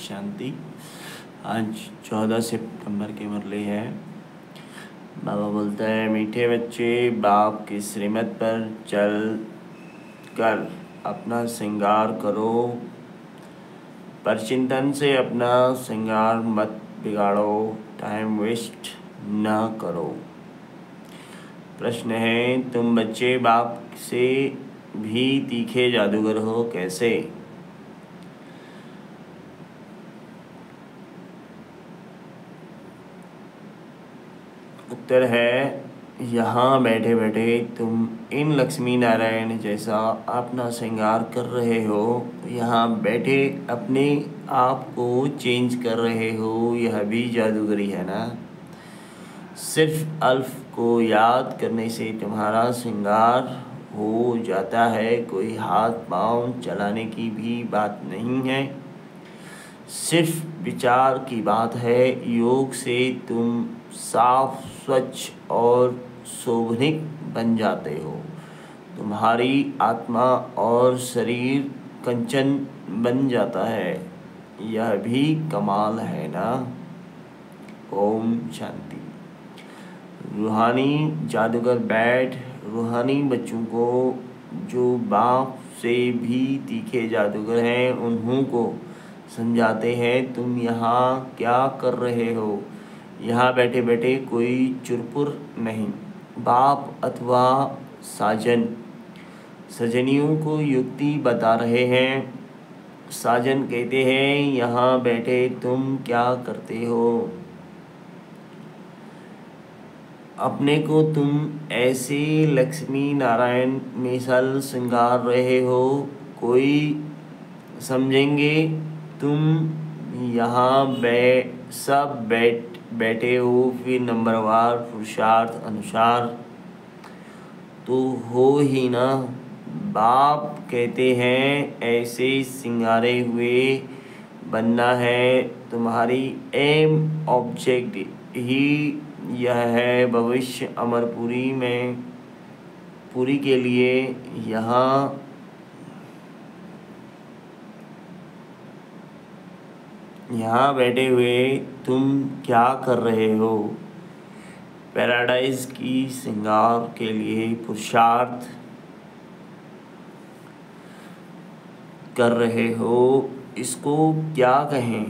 शांति। आज 14 सितंबर के मुरली है। बाबा बोलता है, मीठे बच्चे बाप की श्रीमत पर चल कर अपना श्रृंगार करो, पर चिंतन से अपना श्रृंगार मत बिगाड़ो, टाइम वेस्ट न करो। प्रश्न है, तुम बच्चे बाप से भी तीखे जादूगर हो, कैसे? उत्तर है, यहाँ बैठे बैठे तुम इन लक्ष्मी नारायण जैसा अपना श्रृंगार कर रहे हो, यहाँ बैठे अपने आप को चेंज कर रहे हो, यह भी जादूगरी है ना। सिर्फ अल्फ को याद करने से तुम्हारा श्रृंगार हो जाता है, कोई हाथ पांव चलाने की भी बात नहीं है, सिर्फ विचार की बात है। योग से तुम साफ, स्वच्छ और शोभनिक बन जाते हो, तुम्हारी आत्मा और शरीर कंचन बन जाता है, यह भी कमाल है ना। ओम शांति। रूहानी जादूगर बैठ रूहानी बच्चों को, जो बाप से भी तीखे जादूगर हैं, उन्हों को समझाते हैं, तुम यहाँ क्या कर रहे हो। यहाँ बैठे बैठे कोई चुरपुर नहीं, बाप अथवा साजन सजनियों को युक्ति बता रहे हैं। साजन कहते हैं, यहाँ बैठे तुम क्या करते हो, अपने को तुम ऐसे लक्ष्मी नारायण मिसाल श्रृंगार रहे हो, कोई समझेंगे तुम यहाँ सब बैठे हो, फिर नंबरवार पुरुषार्थ अनुसार तो हो ही ना। बाप कहते हैं, ऐसे सिंगारे हुए बनना है, तुम्हारी एम ऑब्जेक्ट ही यह है। भविष्य अमरपुरी में पूरी के लिए यहाँ बैठे हुए तुम क्या कर रहे हो, पैराडाइज की श्रृंगार के लिए पुरुषार्थ कर रहे हो, इसको क्या कहें।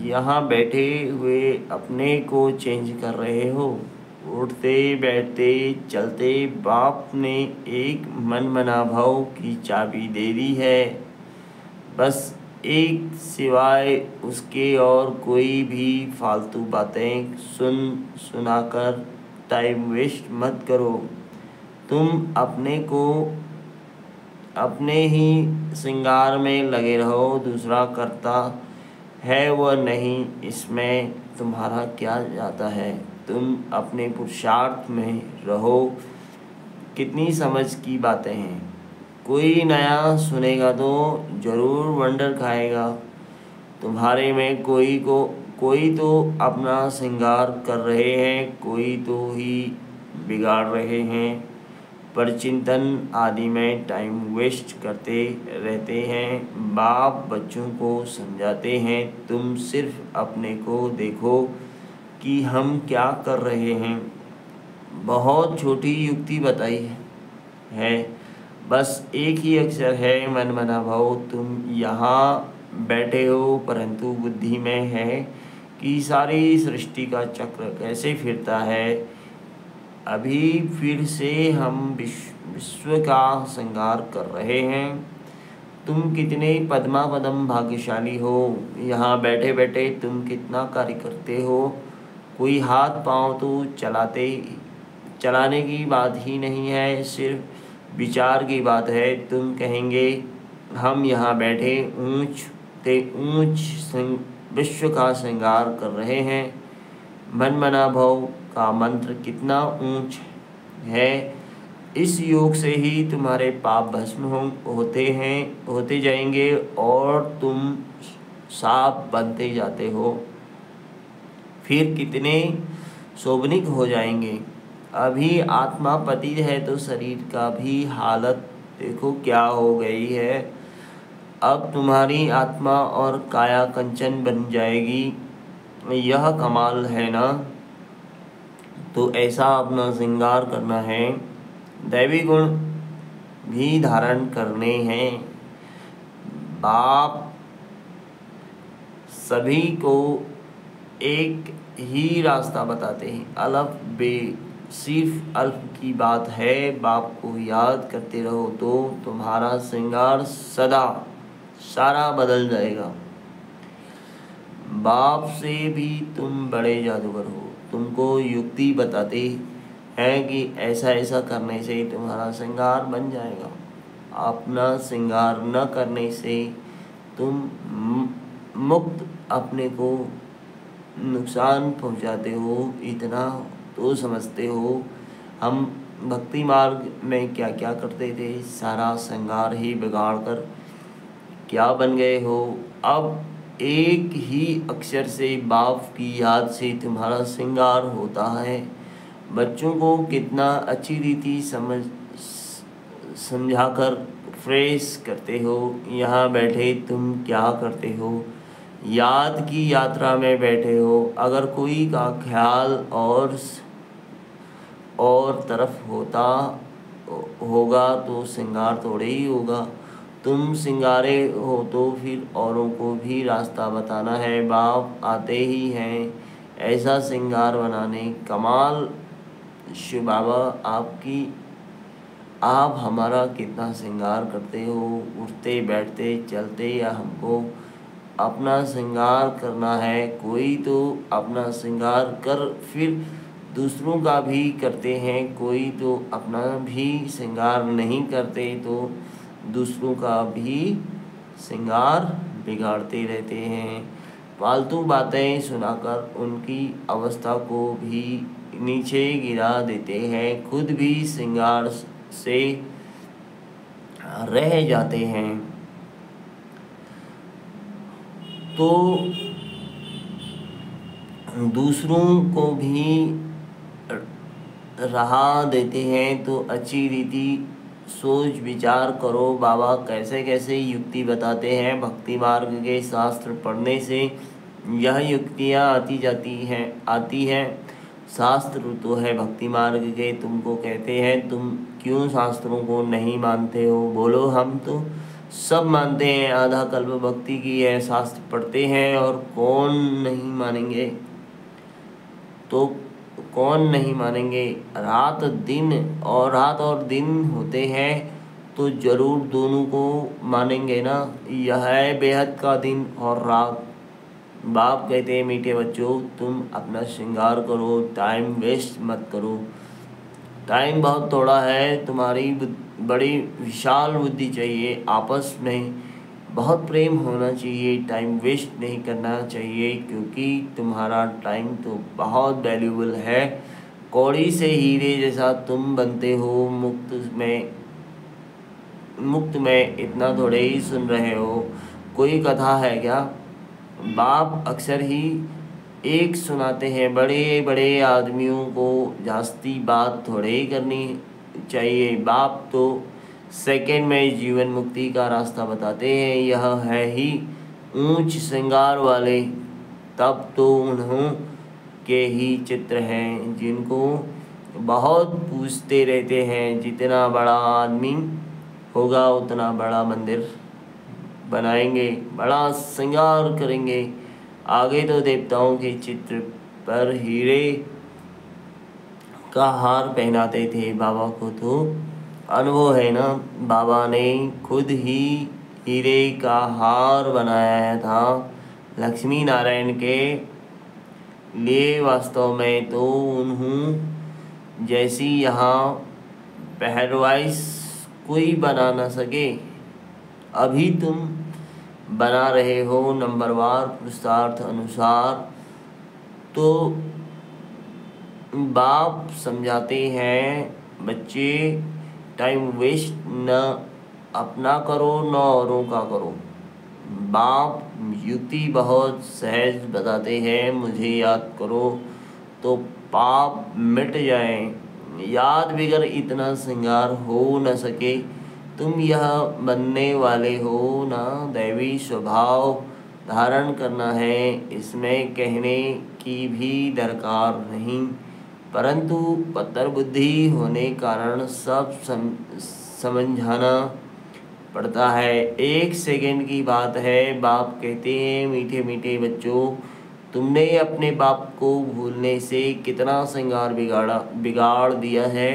यहाँ बैठे हुए अपने को चेंज कर रहे हो, उठते बैठते चलते बाप ने एक मन मना भाव की चाबी दे दी है, बस एक सिवाय उसके और कोई भी फालतू बातें सुनाकर टाइम वेस्ट मत करो। तुम अपने को अपने ही श्रृंगार में लगे रहो, दूसरा करता है वह नहीं, इसमें तुम्हारा क्या जाता है। तुम अपने पुरुषार्थ में रहो। कितनी समझ की बातें हैं, कोई नया सुनेगा तो जरूर वंडर खाएगा। तुम्हारे में कोई तो अपना श्रृंगार कर रहे हैं, कोई तो ही बिगाड़ रहे हैं, पर चिंतन आदि में टाइम वेस्ट करते रहते हैं। बाप बच्चों को समझाते हैं, तुम सिर्फ अपने को देखो कि हम क्या कर रहे हैं। बहुत छोटी युक्ति बताई है, बस एक ही अक्षर है, मन मना भाव। तुम यहाँ बैठे हो, परंतु बुद्धि में है कि सारी सृष्टि का चक्र कैसे फिरता है। अभी फिर से हम विश्व का श्रृंगार कर रहे हैं। तुम कितने पद्मापदम भाग्यशाली हो, यहाँ बैठे बैठे तुम कितना कार्य करते हो, कोई हाथ पांव तो चलाने की बात ही नहीं है, सिर्फ विचार की बात है। तुम कहेंगे, हम यहाँ बैठे ऊंच विश्व का श्रृंगार कर रहे हैं। मन मना भाव का मंत्र कितना ऊंच है। इस योग से ही तुम्हारे पाप भस्म होते जाएंगे और तुम साफ बनते जाते हो, फिर कितने शोभनिक हो जाएंगे। अभी आत्मा पति है तो शरीर का भी हालत देखो क्या हो गई है। अब तुम्हारी आत्मा और काया कंचन बन जाएगी। यह कमाल है ना। तो ऐसा अपना श्रृंगार करना है, दैवी गुण भी धारण करने हैं। बाप सभी को एक ही रास्ता बताते हैं। अल्फ बे सिर्फ अल्फ की बात है। बाप को याद करते रहो तो तुम्हारा श्रृंगार सदा सारा बदल जाएगा। बाप से भी तुम बड़े जादूगर हो। तुमको युक्ति बताते हैं कि ऐसा ऐसा करने से तुम्हारा श्रृंगार बन जाएगा। अपना श्रृंगार न करने से तुम मुक्त अपने को नुकसान पहुंचाते हो। इतना तो समझते हो हम भक्ति मार्ग में क्या क्या करते थे, सारा श्रृंगार ही बिगाड़ कर क्या बन गए हो। अब एक ही अक्षर से बाप की याद से तुम्हारा श्रृंगार होता है। बच्चों को कितना अच्छी रीति समझाकर फ्रेश करते हो। यहाँ बैठे तुम क्या करते हो, याद की यात्रा में बैठे हो। अगर कोई का ख्याल और तरफ होता होगा तो श्रृंगार थोड़े ही होगा। तुम श्रृंगारे हो तो फिर औरों को भी रास्ता बताना है। बाप आते ही हैं ऐसा श्रृंगार बनाने। कमाल शिव बाबा आप हमारा कितना श्रृंगार करते हो। उठते बैठते चलते या हमको अपना श्रृंगार करना है। कोई तो अपना श्रृंगार कर फिर दूसरों का भी करते हैं। कोई तो अपना भी श्रृंगार नहीं करते तो दूसरों का भी श्रृंगार बिगाड़ते रहते हैं। फालतू बातें सुनाकर उनकी अवस्था को भी नीचे गिरा देते हैं। खुद भी श्रृंगार से रह जाते हैं तो दूसरों को भी रहा देते हैं। तो अच्छी रीति सोच विचार करो। बाबा कैसे कैसे युक्ति बताते हैं। भक्ति मार्ग के शास्त्र पढ़ने से यह युक्तियाँ आती हैं। शास्त्र तो है भक्ति मार्ग के। तुमको कहते हैं तुम क्यों शास्त्रों को नहीं मानते हो। बोलो हम तो सब मानते हैं। आधा कल्प भक्ति की है, शास्त्र पढ़ते हैं और कौन नहीं मानेंगे। तो कौन नहीं मानेंगे। रात और दिन होते हैं तो जरूर दोनों को मानेंगे ना। यह है बेहद का दिन और रात। बाप कहते हैं मीठे बच्चों तुम अपना श्रृंगार करो, टाइम वेस्ट मत करो। टाइम बहुत थोड़ा है। तुम्हारी बड़ी विशाल बुद्धि चाहिए। आपस में बहुत प्रेम होना चाहिए। टाइम वेस्ट नहीं करना चाहिए क्योंकि तुम्हारा टाइम तो बहुत वैल्यूबल है। कौड़ी से हीरे जैसा तुम बनते हो। मुक्त में इतना थोड़े ही सुन रहे हो। कोई कथा है क्या। बाप अक्सर ही एक सुनाते हैं। बड़े बड़े आदमियों को जास्ती बात थोड़े ही करनी चाहिए। बाप तो सेकंड में जीवन मुक्ति का रास्ता बताते हैं। यह है ही ऊंच श्रृंगार वाले। तब तो उन्हों के ही चित्र हैं जिनको बहुत पूछते रहते हैं। जितना बड़ा आदमी होगा उतना बड़ा मंदिर बनाएंगे, बड़ा श्रृंगार करेंगे। आगे तो देवताओं के चित्र पर हीरे का हार पहनाते थे। बाबा को तो अनुभव है ना। बाबा ने खुद ही हीरे का हार बनाया था लक्ष्मी नारायण के लिए। वास्तव में तो उन्हों जैसी यहाँ पहरवाइश कोई बना न सके। अभी तुम बना रहे हो नंबरवार पुरुषार्थ अनुसार। तो बाप समझाते हैं बच्चे टाइम वेस्ट न अपना करो न औरों का करो। बाप युक्ति बहुत सहज बताते हैं। मुझे याद करो तो पाप मिट जाए। याद बगैर इतना श्रृंगार हो न सके तुम यह बनने वाले हो ना, दैवी स्वभाव धारण करना है, इसमें कहने की भी दरकार नहीं, परंतु पत्थर बुद्धि होने कारण सब समझाना पड़ता है। 1 सेकंड की बात है, बाप कहते हैं, मीठे मीठे बच्चों, तुमने अपने बाप को भूलने से कितना श्रृंगार बिगाड़ दिया है।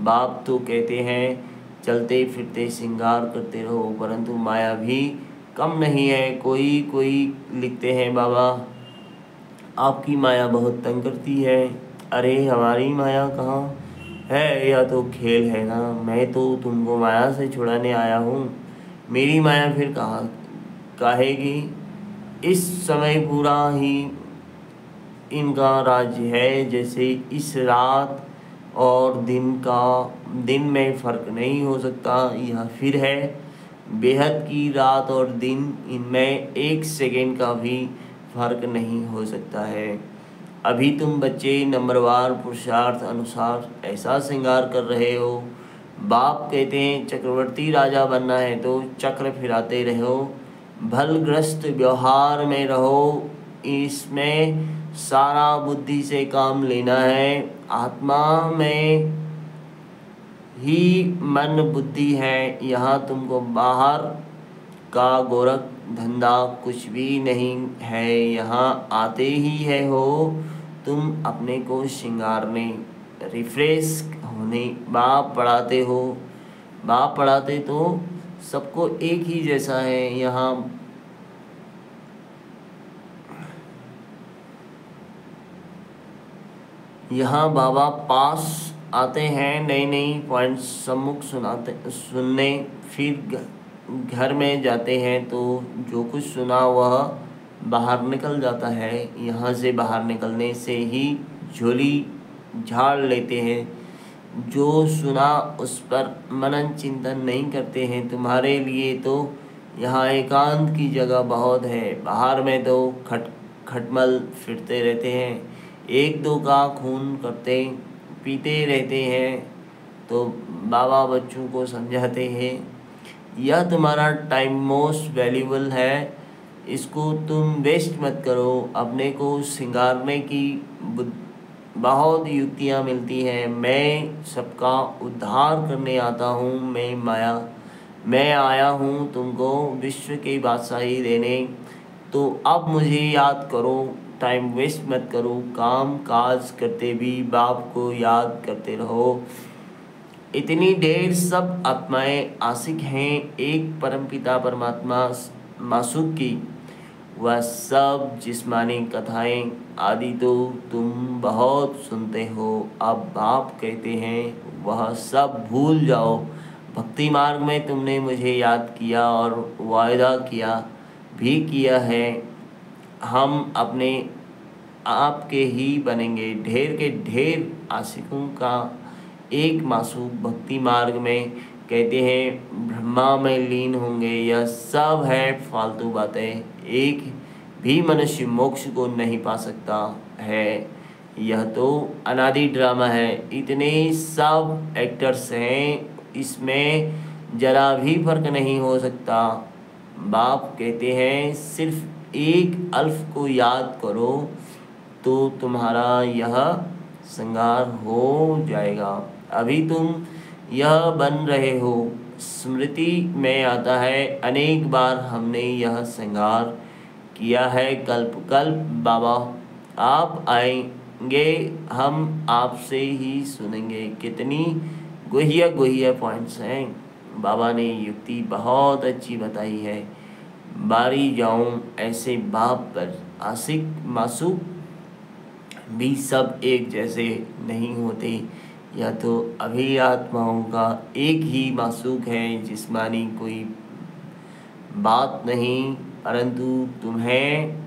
बाप तो कहते हैं, चलते फिरते श्रृंगार करते रहो, परंतु माया भी कम नहीं है। कोई लिखते हैं, बाबा आपकी माया बहुत तंग करती है। अरे हमारी माया कहाँ है, यह तो खेल है ना, मैं तो तुमको माया से छुड़ाने आया हूँ, मेरी माया फिर कहाँ कहेगी। इस समय पूरा ही इनका राज्य है, जैसे इस रात और दिन में फर्क नहीं हो सकता। यह फिर है बेहद की रात और दिन, इनमें 1 सेकंड का भी फर्क नहीं हो सकता है। अभी तुम बच्चे नंबरवार पुरुषार्थ अनुसार ऐसा श्रृंगार कर रहे हो। बाप कहते हैं, चक्रवर्ती राजा बनना है तो चक्र फिराते रहो, भलग्रस्त व्यवहार में रहो, इसमें सारा बुद्धि से काम लेना है। आत्मा में ही मन बुद्धि है, यहाँ तुमको बाहर का गोरख धंधा कुछ भी नहीं है, यहाँ आते ही है हो तुम अपने को श्रृंगारने, रिफ्रेश होने। बाप पढ़ाते हो, बाप पढ़ाते तो सबको एक ही जैसा है। यहाँ बाबा पास आते हैं, नई नई पॉइंट्स सम्मुख सुनने, फिर घर में जाते हैं तो जो कुछ सुना वह बाहर निकल जाता है। यहाँ से बाहर निकलने से ही झोली झाड़ लेते हैं, जो सुना उस पर मनन चिंतन नहीं करते हैं। तुम्हारे लिए तो यहाँ एकांत की जगह बहुत है, बाहर में तो खटमल फिरते रहते हैं, 1-2 का खून करते पीते रहते हैं। तो बाबा बच्चों को समझाते हैं, यह तुम्हारा टाइम मोस्ट वैल्यूबल है, इसको तुम वेस्ट मत करो। अपने को सिंगारने की बहुत युक्तियाँ मिलती हैं। मैं सबका उद्धार करने आता हूँ, मैं आया हूँ तुमको विश्व की बादशाही देने। तो अब मुझे याद करो, टाइम वेस्ट मत करो, काम काज करते भी बाप को याद करते रहो। इतनी ढेर सब आत्माएं आशिक हैं एक परमपिता परमात्मा मासूक की, वह सब जिस्मानी कथाएं आदि तो तुम बहुत सुनते हो। अब बाप कहते हैं, वह सब भूल जाओ। भक्ति मार्ग में तुमने मुझे याद किया और वायदा किया है, हम अपने आप के ही बनेंगे। ढेर के ढेर आशिकों का एक मासूक भक्ति मार्ग में कहते हैं ब्रह्मा में लीन होंगे। यह सब है फालतू बातें, एक भी मनुष्य मोक्ष को नहीं पा सकता है। यह तो अनादि ड्रामा है, इतने सब एक्टर्स हैं, इसमें जरा भी फर्क नहीं हो सकता। बाप कहते हैं, सिर्फ एक अल्फ को याद करो तो तुम्हारा यह श्रृंगार हो जाएगा। अभी तुम यह बन रहे हो, स्मृति में आता है, अनेक बार हमने यह श्रृंगार किया है। कल्प कल्प बाबा आप आएंगे, हम आपसे ही सुनेंगे। कितनी गुह्य पॉइंट्स हैं, बाबा ने युक्ति बहुत अच्छी बताई है। बारी जाऊं ऐसे बाप पर, आशिक मासूक भी सब एक जैसे नहीं होते। यह तो अभी आत्माओं का एक ही मासूक है, जिस्मानी कोई बात नहीं। परंतु तुम्हें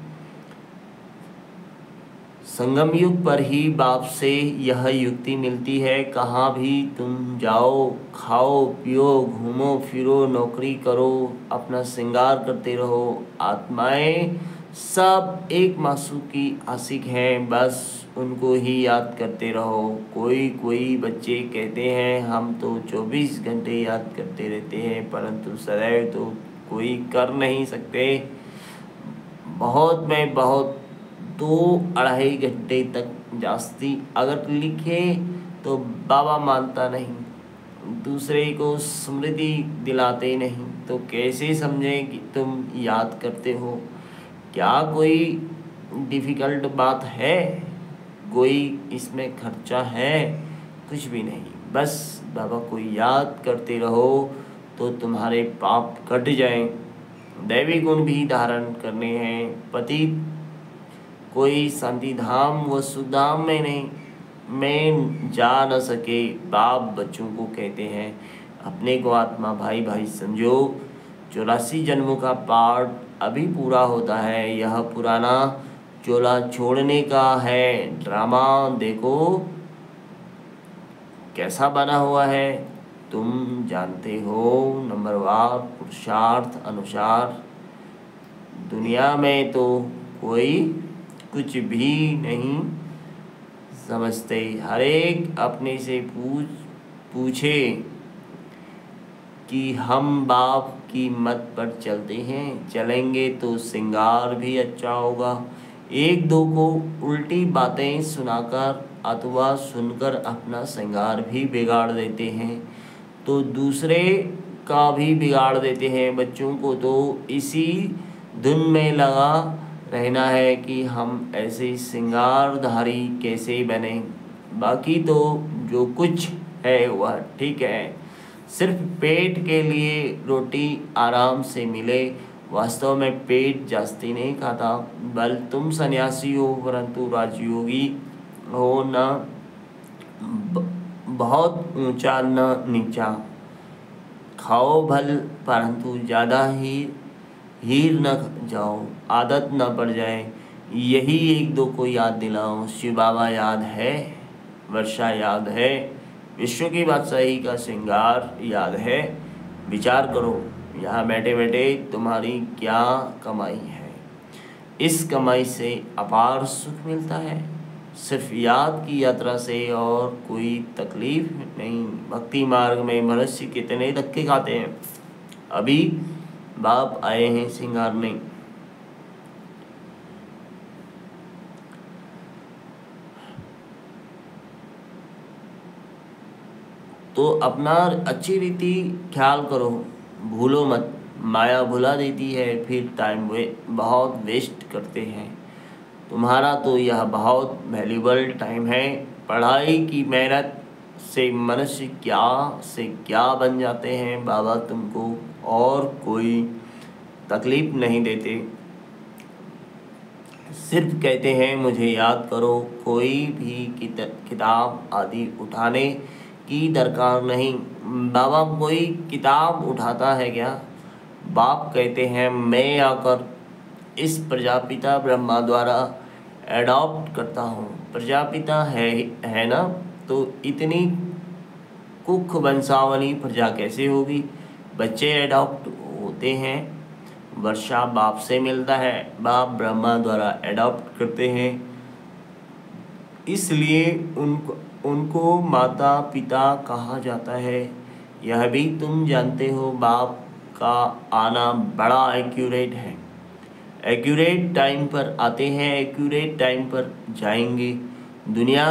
संगम युग पर ही बाप से यह युक्ति मिलती है। कहाँ भी तुम जाओ, खाओ पियो, घूमो फिरो, नौकरी करो, अपना श्रृंगार करते रहो, आत्माएं सब एक मासूम की आशिक हैं, बस उनको ही याद करते रहो। कोई बच्चे कहते हैं हम तो 24 घंटे याद करते रहते हैं, परंतु सदैव तो कोई कर नहीं सकते। बहुत में बहुत 2-2.5 घंटे तक जास्ती अगर लिखे तो बाबा मानता नहीं, दूसरे को स्मृति दिलाते नहीं, तो कैसे समझें कि तुम याद करते हो? क्या कोई डिफ़िकल्ट बात है? कोई इसमें खर्चा है? कुछ भी नहीं, बस बाबा को याद करते रहो तो तुम्हारे पाप कट जाएं। दैवी गुण भी धारण करने हैं। पति कोई शांति धाम व सुधाम में नहीं में जा न सके, बाप बच्चों को कहते हैं अपने को आत्मा भाई भाई समझो। 84 जन्मों का पाठ अभी पूरा होता है। यह पुराना चोला छोड़ने का है ड्रामा देखो कैसा बना हुआ है, तुम जानते हो। नंबरवार पुरुषार्थ अनुसार दुनिया में तो कोई कुछ भी नहीं समझते। हर एक अपने से पूछे कि हम बाप की मत पर चलते हैं, चलेंगे तो श्रृंगार भी अच्छा होगा। एक दो को उल्टी बातें सुनाकर अथवा सुनकर अपना श्रृंगार भी बिगाड़ देते हैं, तो दूसरे का भी बिगाड़ देते हैं। बच्चों को तो इसी धुन में लगा रहना है कि हम ऐसे श्रृंगारधारी कैसे बने। बाकी तो जो कुछ है वह ठीक है, सिर्फ पेट के लिए रोटी आराम से मिले। वास्तव में पेट जास्ती नहीं खाता, बल तुम सन्यासी हो परंतु राजयोगी हो, न बहुत ऊंचा न नीचा। खाओ भल परंतु ज़्यादा हीर न जाओ, आदत न पड़ जाए। यही एक दो को याद दिलाओ। शिव बाबा याद है, वर्षा याद है, विश्व की बादशाही का श्रृंगार याद है। विचार करो यहाँ बैठे बैठे तुम्हारी क्या कमाई है? इस कमाई से अपार सुख मिलता है, सिर्फ याद की यात्रा से और कोई तकलीफ नहीं। भक्ति मार्ग में मनुष्य कितने धक्के खाते हैं। अभी बाप आए हैं सिंगारने, तो अपना अच्छी रीति ख्याल करो, भूलो मत। माया भुला देती है, फिर टाइम बहुत वेस्ट करते हैं। तुम्हारा तो यह बहुत वैल्यूबल टाइम है। पढ़ाई की मेहनत से मनुष्य क्या बन जाते हैं। बाबा तुमको और कोई तकलीफ नहीं देते, सिर्फ कहते हैं मुझे याद करो। कोई भी किताब आदि उठाने की दरकार नहीं। बाबा कोई किताब उठाता है क्या? बाप कहते हैं मैं आकर इस प्रजापिता ब्रह्मा द्वारा एडॉप्ट करता हूँ। प्रजापिता है ना, तो इतनी कुख वंशावली प्रजा कैसे होगी? बच्चे एडॉप्ट होते हैं, वर्षा बाप से मिलता है, बाप ब्रह्मा द्वारा एडॉप्ट करते हैं, इसलिए उनको माता पिता कहा जाता है। यह भी तुम जानते हो, बाप का आना बड़ा एक्यूरेट है। एक्यूरेट टाइम पर आते हैं, एक्यूरेट टाइम पर जाएंगे। दुनिया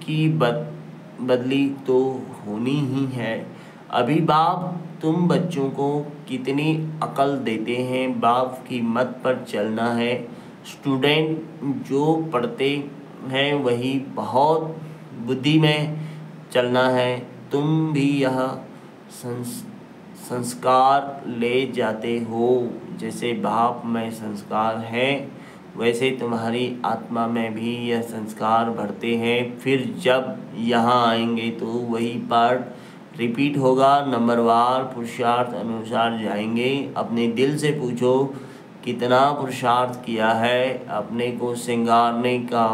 की बदली तो होनी ही है। अभी बाप तुम बच्चों को कितनी अकल देते हैं। बाप की मत पर चलना है। स्टूडेंट जो पढ़ते हैं वही बहुत बुद्धि में चलना है। तुम भी यह संस्कार ले जाते हो। जैसे बाप में संस्कार है, वैसे तुम्हारी आत्मा में भी यह संस्कार भरते हैं। फिर जब यहाँ आएंगे तो वही पार्ट रिपीट होगा। नंबरवार पुरुषार्थ अनुसार जाएंगे। अपने दिल से पूछो कितना पुरुषार्थ किया है। अपने को श्रृंगारने का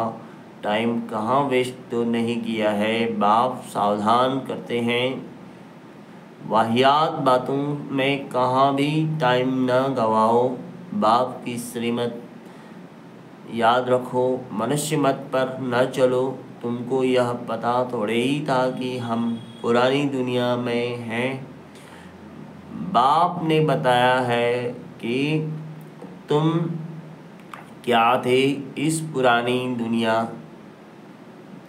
टाइम कहाँ वेस्ट तो नहीं किया है। बाप सावधान करते हैं, वाहियात बातों में कहाँ भी टाइम न गवाओ। बाप की श्रीमत याद रखो, मनुष्य मत पर न चलो। तुमको यह पता थोड़े ही था कि हम पुरानी दुनिया में हैं। बाप ने बताया है कि तुम क्या थे। इस पुरानी दुनिया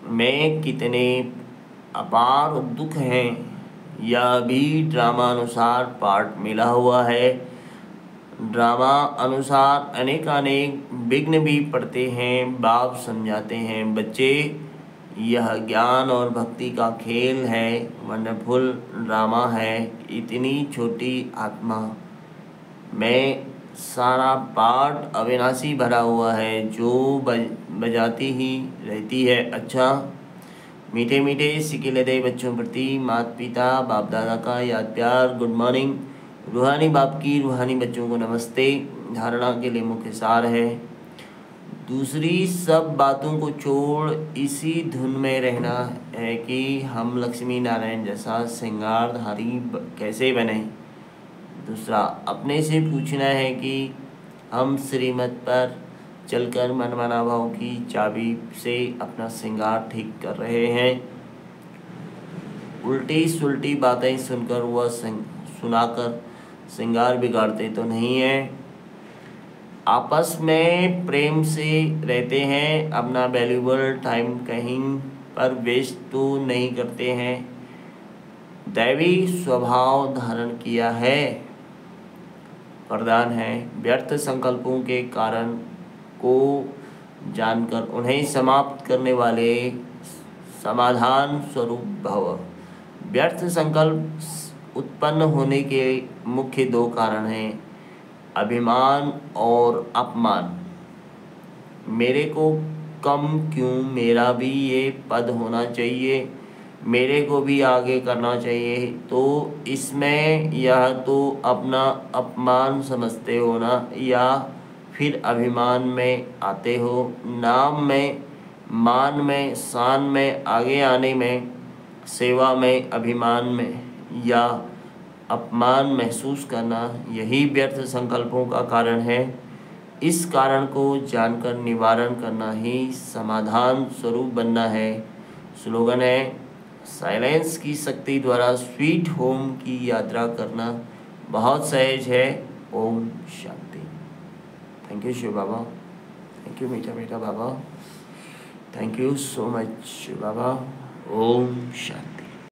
में कितने अपार दुख हैं, यह भी ड्रामा अनुसार पाठ मिला हुआ है। ड्रामा अनुसार अनेक विघ्न भी पड़ते हैं। बाप समझाते हैं, बच्चे यह ज्ञान और भक्ति का खेल है, वंडरफुल ड्रामा है। इतनी छोटी आत्मा में सारा पाठ अविनाशी भरा हुआ है, जो बजाती ही रहती है। अच्छा, मीठे मीठे सिकिलते बच्चों प्रति माता पिता बाप दादा का याद प्यार, गुड मॉर्निंग। रूहानी बाप की रूहानी बच्चों को नमस्ते। धारणा के लिए मुख्य सार है, दूसरी सब बातों को छोड़ इसी धुन में रहना है कि हम लक्ष्मी नारायण जैसा श्रृंगारधारी कैसे बने। दूसरा, अपने से पूछना है कि हम श्रीमत पर चलकर मनमाना भाव की चाबी से अपना श्रृंगार ठीक कर रहे हैं। उल्टी सुलटी बातें सुनकर वह सुनाकर श्रृंगार बिगाड़ते तो नहीं हैं। आपस में प्रेम से रहते हैं, अपना वैल्यूबल टाइम कहीं पर वेस्ट तो नहीं करते हैं। दैवी स्वभाव धारण किया है, वरदान है। व्यर्थ संकल्पों के कारण को जानकर उन्हें समाप्त करने वाले समाधान स्वरूप भव। व्यर्थ संकल्प उत्पन्न होने के मुख्य दो कारण हैं, अभिमान और अपमान। मेरे को कम क्यों, मेरा भी ये पद होना चाहिए, मेरे को भी आगे करना चाहिए। तो इसमें यह तो अपना अपमान समझते हो ना, या फिर अभिमान में आते हो। नाम में, मान में, शान में आगे आने में, सेवा में अभिमान में या अपमान महसूस करना, यही व्यर्थ संकल्पों का कारण है। इस कारण को जानकर निवारण करना ही समाधान स्वरूप बनना है। स्लोगन है, साइलेंस की शक्ति द्वारा स्वीट होम की यात्रा करना बहुत सहज है। ओम शांति। Thank you Shiv Baba, thank you मीठा मीठा Baba, thank you so much Shiv Baba. ओम शांति।